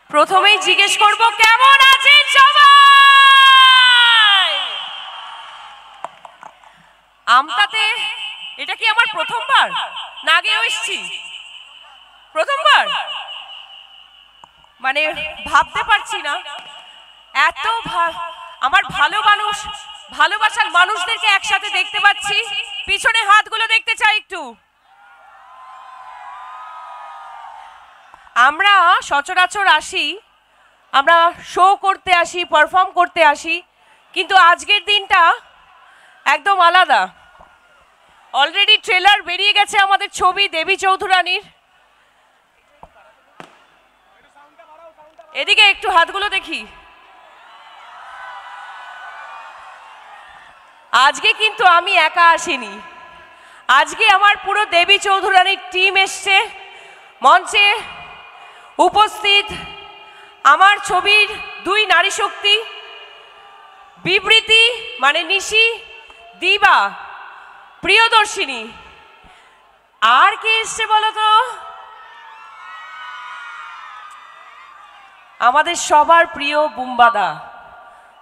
প্রথমেই জিজ্ঞেস করব কেমন আছেন সবাই। আমতাতে এটা কি আমার প্রথমবার, না আগেও এসেছি? প্রথমবার, মানে ভাবতে পারছি না এত আমার ভালোবাসার মানুষদেরকে একসাথে দেখতে পাচ্ছি। পিছনে হাতগুলো দেখতে চাই একটু। আমরা সচরাচর আসি, আমরা শো করতে আসি, পারফর্ম করতে আসি, কিন্তু আজকের দিনটা একদম আলাদা। অলরেডি ট্রেলার বেরিয়ে গেছে আমাদের ছবি দেবী চৌধুরানীর। এদিকে একটু হাতগুলো দেখি। আজকে কিন্তু আমি একা আসিনি, আজকে আমার পুরো দেবী চৌধুরানীর টিম এসছে। মঞ্চে উপস্থিত আমার ছবির দুই নারী শক্তি, বিবৃতি মানে নিশি, দিবা, প্রিয়দর্শিনী। আর কে এসছে বলো তো? আমাদের সবার প্রিয় বুম্বাদা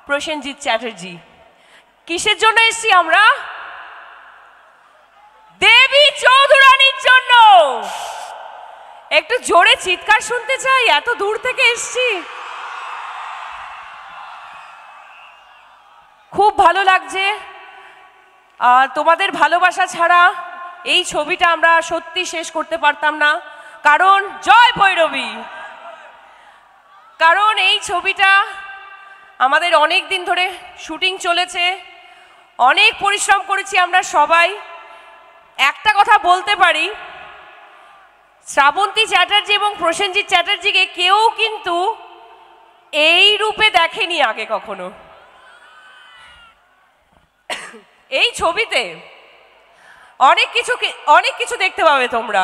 প্রসেনজিৎ চ্যাটার্জি। কিসের জন্য এসছি আমরা? দেবী চৌধুরানীর জন্য। একটু জোরে চিৎকার শুনতে চাই, এত দূর থেকে এসছি। খুব ভালো লাগছে। তোমাদের ভালোবাসা ছাড়া এই ছবিটা আমরা সত্যি শেষ করতে পারতাম না। কারণ জয় ভৈরবী, কারণ এই ছবিটা আমাদের অনেক দিন ধরে শুটিং চলেছে, অনেক পরিশ্রম করেছি আমরা সবাই। একটা কথা বলতে পারি, শ্রাবন্তী চ্যাটার্জি এবং প্রসেনজিৎ চ্যাটার্জিকে কেউ কিন্তু এই রূপে দেখেনি আগে কখনো। এই ছবিতে অনেক কিছু দেখতে পাবে তোমরা।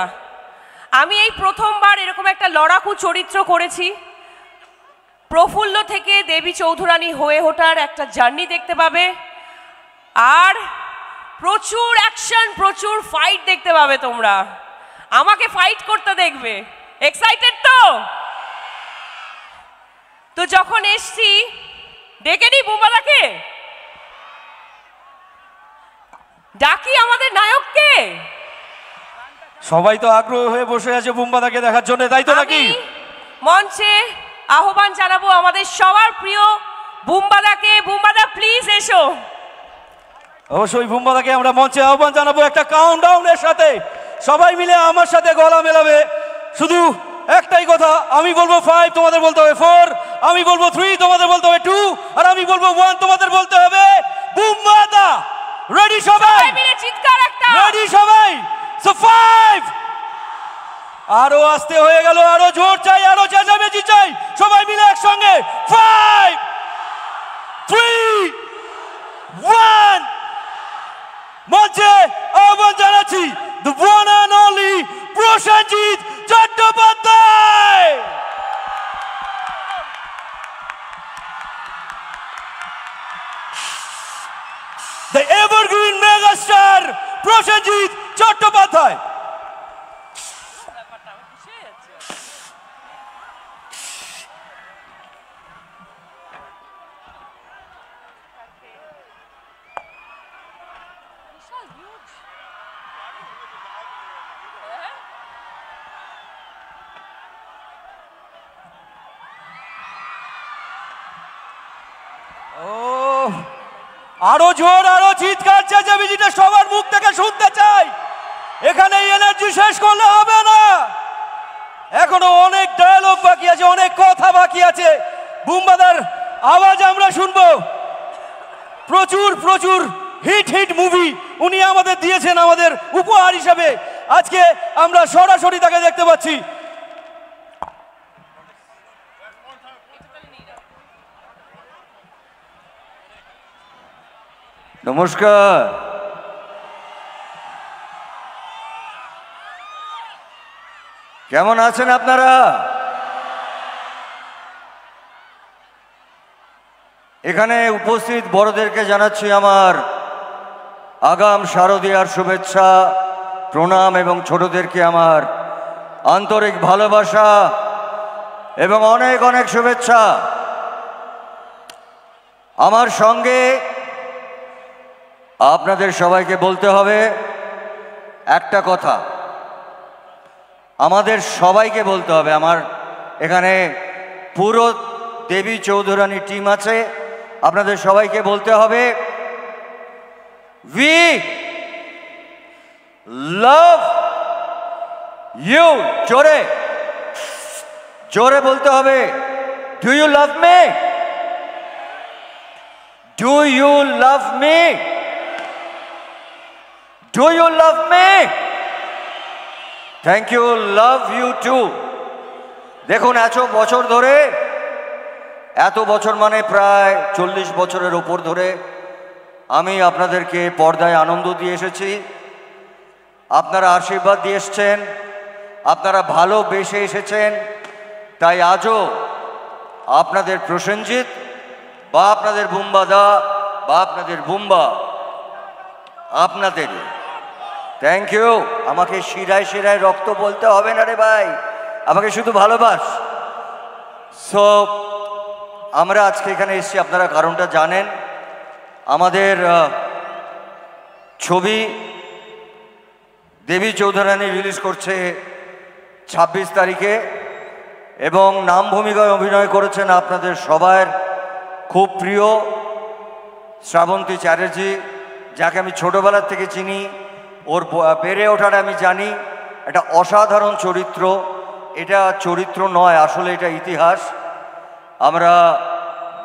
আমি এই প্রথমবার এরকম একটা লড়াকু চরিত্র করেছি। প্রফুল্ল থেকে দেবী চৌধুরানী হয়ে ওঠার একটা জার্নি দেখতে পাবে, আর প্রচুর অ্যাকশন, প্রচুর ফাইট দেখতে পাবে তোমরা। আমাকে ফাইট করতে দেখবে। এক্সাইটেড তো? তো যখন এসছি ডেকে নি বুম্বাদাকে, ডাকি আমাদের নায়ককে। সবাই তো আগ্রহ হয়ে বসে আছে বুম্বাদাকে দেখার জন্য, তাই তো নাকি? মঞ্চে আহ্বান জানাবো আমাদের সবার প্রিয় বুম্বাদাকে। বুম্বাদা প্লিজ এসো। অবশ্যই বুম্বাদাকে আমরা মঞ্চে আহ্বান জানাবো একটা কাউন্টডাউনের সাথে। সবাই মিলে আমার সাথে গলা মেলাবে। শুধু একটাই কথা, আমি বলবো 5, তোমাদের বলতে হবে 4, আমি বলবো 3, তোমাদের বলতে হবে 2, আর আমি বলবো 1, তোমাদের বলতে হবে বুম্বাদা। রেডি সবাই? মিলে চিৎকার একটা। রেডি সবাই? সো 5। আরো আস্তে হয়ে গেল, আরো জোর চাই, আরো চেঁচামেচি চাই। সবাই মিলে একসঙ্গে 5, 3, 1। মঞ্চে আহ্বান জানাচ্ছি the one and only Prosenjit Chattopadhyay. The evergreen megastar Prosenjit Chattopadhyay. আরো জোর, আরো চিৎকার চেঁচামেচিটা সবার মুখ থেকে শুনতে চাই। এখানে এনার্জি শেষ করলে হবে না, এখনো অনেক ডায়লগ বাকি আছে, অনেক কথা বাকি আছে। বুম্বাদার আওয়াজ আমরা শুনবো। প্রচুর প্রচুর হিট মুভি উনি আমাদের দিয়েছেন আমাদের উপহার হিসাবে। আজকে আমরা সরাসরি তাকে দেখতে পাচ্ছি। নমস্কার। কেমন আছেন আপনারা? এখানে উপস্থিত বড়দেরকে জানাচ্ছি আমার আগাম শারদীয়ার শুভেচ্ছা, প্রণাম, এবং ছোটদেরকে আমার আন্তরিক ভালোবাসা এবং অনেক অনেক শুভেচ্ছা। আমার সঙ্গে আপনাদের সবাইকে বলতে হবে একটা কথা, আমাদের সবাইকে বলতে হবে, আমার এখানে পুরো দেবী চৌধুরানী টিম আছে, আপনাদের সবাইকে বলতে হবে উই লাভ ইউ। জোরে জোরে বলতে হবে, do you love me? Do you love me? Do you love me? Thank you, love you too. দেখুন এত বছর মানে প্রায় 40 বছরের ওপর ধরে আমি আপনাদেরকে পর্দায় আনন্দ দিয়ে এসেছি, আপনারা আশীর্বাদ দিয়ে এসেছেন, আপনারা ভালোবেসে এসেছেন, তাই আজও আপনাদের প্রসেনজিৎ বা আপনাদের বুম্বাদা বা আপনাদের বুম্বা আপনাদের থ্যাংক ইউ। আমাকে শিরায় শিরায় রক্ত বলতে হবে না রে ভাই, আমাকে শুধু ভালোবাস। সো আমরা আজকে এখানে এসেছি, আপনারা কারণটা জানেন। আমাদের ছবি দেবী চৌধুরানী রিলিজ করছে 26 তারিখে এবং নাম ভূমিকায় অভিনয় করেছেন আপনাদের সবার খুব প্রিয় শ্রাবন্তী চ্যাটার্জি, যাকে আমি ছোটোবেলার থেকে চিনি, ওর বেড়ে ওঠাটা আমি জানি। একটা অসাধারণ চরিত্র, এটা চরিত্র নয়, আসলে এটা ইতিহাস। আমরা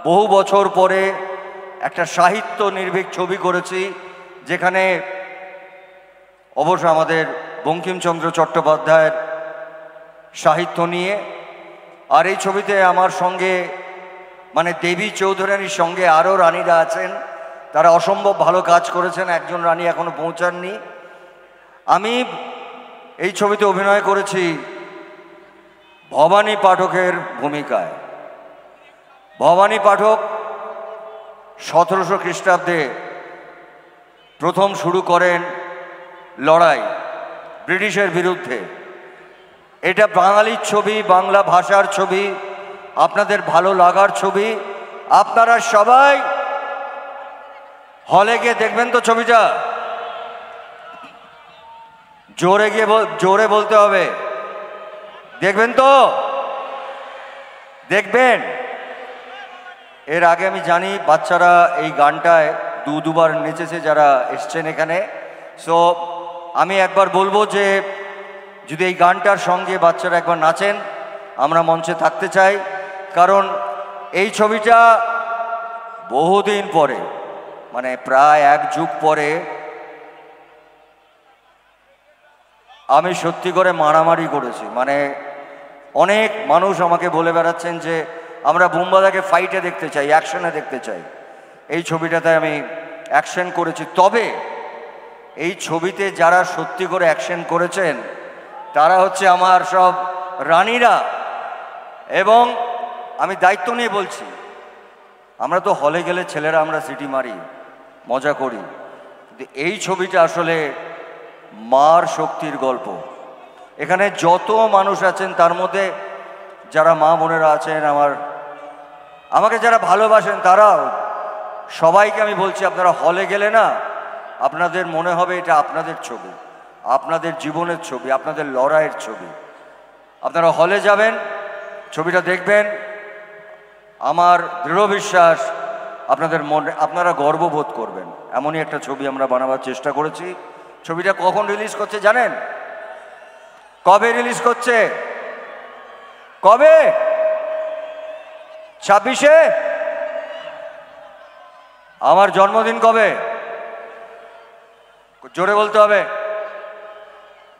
বহু বছর পরে একটা সাহিত্য নির্ভীক ছবি করেছি, যেখানে অবশ্য আমাদের বঙ্কিমচন্দ্র চট্টোপাধ্যায়ের সাহিত্য নিয়ে। আর এই ছবিতে আমার সঙ্গে মানে দেবী চৌধুরানীর সঙ্গে আরও রানীরা আছেন, তারা অসম্ভব ভালো কাজ করেছেন, একজন রানী এখনো পৌঁছাননি। আমি এই ছবিতে অভিনয় করেছি ভবানী পাঠকের ভূমিকায়। ভবানী পাঠক 1700 খ্রিস্টাব্দে প্রথম শুরু করেন লড়াই ব্রিটিশের বিরুদ্ধে। এটা বাঙালির ছবি, বাংলা ভাষার ছবি, আপনাদের ভালো লাগার ছবি। আপনারা সবাই হলে গিয়ে দেখবেন তো ছবিটা? জোরে বলতে হবে, দেখবেন তো? দেখবেন। এর আগে আমি জানি বাচ্চারা এই গানটায় দুবার নেচেছে যারা এসছেন এখানে। সো আমি একবার বলবো যে যদি এই গানটার সঙ্গে বাচ্চারা একবার নাচেন, আমরা মঞ্চে থাকতে চাই। কারণ এই ছবিটা বহুদিন পরে, মানে প্রায় 1 যুগ পরে আমি সত্যি করে মারামারি করেছি। মানে অনেক মানুষ আমাকে বলে বেড়াচ্ছেন যে আমরা বুম্বাদাকে ফাইটে দেখতে চাই, অ্যাকশনে দেখতে চাই। এই ছবিটাতে আমি অ্যাকশন করেছি, তবে এই ছবিতে যারা সত্যি করে অ্যাকশন করেছেন তারা হচ্ছে আমার সব রানীরা। এবং আমি দায়িত্ব নিয়ে বলছি, আমরা তো হলে গেলে ছেলেরা আমরা সিটি মারি, মজা করি, কিন্তু এই ছবিটা আসলে মার শক্তির গল্প। এখানে যত মানুষ আছেন তার মধ্যে যারা মা বোনেরা আছেন, আমাকে যারা ভালোবাসেন, তারাও সবাইকে আমি বলছি, আপনারা হলে গেলে না আপনাদের মনে হবে এটা আপনাদের ছবি, আপনাদের জীবনের ছবি, আপনাদের লড়াইয়ের ছবি। আপনারা হলে যাবেন, ছবিটা দেখবেন, আমার দৃঢ় বিশ্বাস আপনাদের মনে আপনারা গর্ববোধ করবেন। এমনই একটা ছবি আমরা বানাবার চেষ্টা করেছি। ছবিটা কখন রিলিজ করছে জানেন? কবে রিলিজ করছে? কবে? 26-এ। আমার জন্মদিন কবে? জোরে বলতে হবে,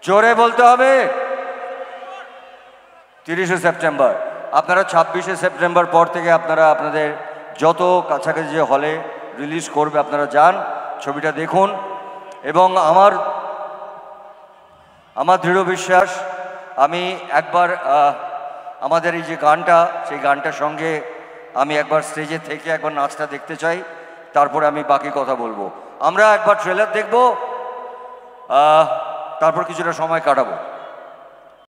জোরে বলতে হবে। 30শে সেপ্টেম্বর। আপনারা 26শে সেপ্টেম্বর পর থেকে আপনারা আপনাদের যত কাছাকাছি যে হলে রিলিজ করবে আপনারা যান, ছবিটা দেখুন। এবং আমার দৃঢ় বিশ্বাস, আমি একবার আমাদের এই যে গানটা, সেই গানটার সঙ্গে আমি একবার স্টেজে থেকে একবার নাচটা দেখতে চাই, তারপরে আমি বাকি কথা বলবো। আমরা একবার ট্রেলার দেখব, তারপর কিছুটা সময় কাটাবো।